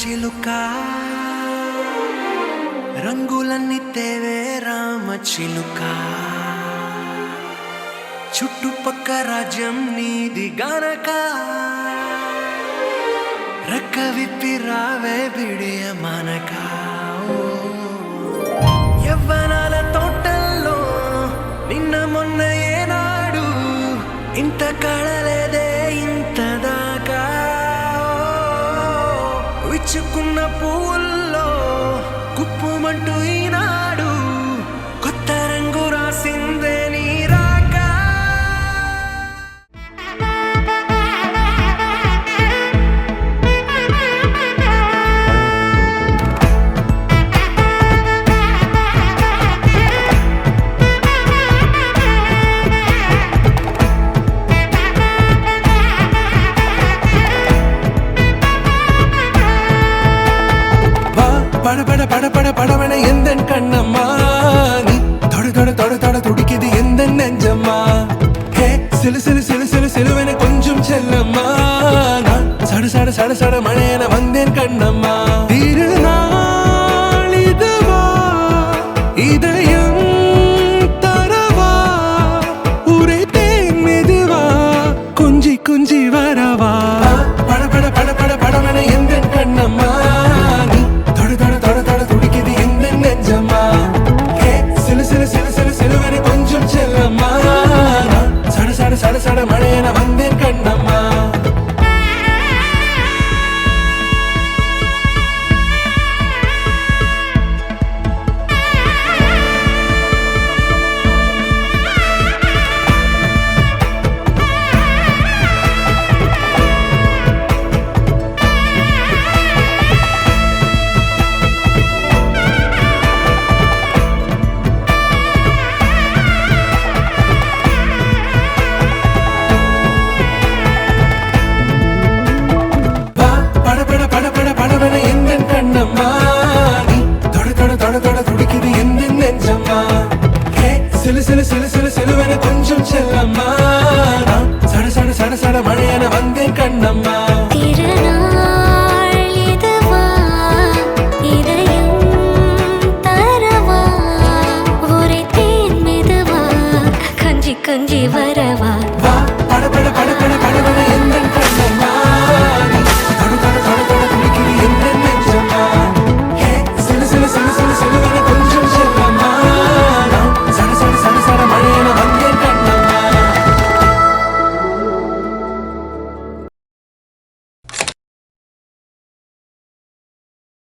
చిలుక రంగులన్నీ తేవే రామ చిలుక చుట్టుపక్క రాజ్యం నీది గనక రెక్క విప్పి రావే బిడియ మనక యవ్వనాల తోటల్లో నిన్న మొన్న ఏనాడు ఇంత కళలేదే ఇంత దాకా విచ్చుకున్న పువ్వుల్లో కుప్పుమంటూ ఈనాడు కొత్త రంగు రాసిందే నీ రాక பட பட பட பட படவன எந்தன் கண்ணம்மா நீ தொட தொட தொட தொட துடிக்குது எந்தன் நெஞ்சம்மா ஹே சிலு சிலு சிலு சிலு சிலுவன கொஞ்சம் செல்லம்மா நான் சட சட சட சட மழையன வந்தேன் கண்ணம்மா திருநாள் இதுவா இதயம் தரவா உரைத்தேன் மெதுவா குஞ்சி குஞ்சி வரவா பட பட பட பட படவன எந்தன் கண்ணம்மா சட சட மழையன வந்தேன் கண்ணம்மா சிலு சிலு சிலு சிலு சிலுவன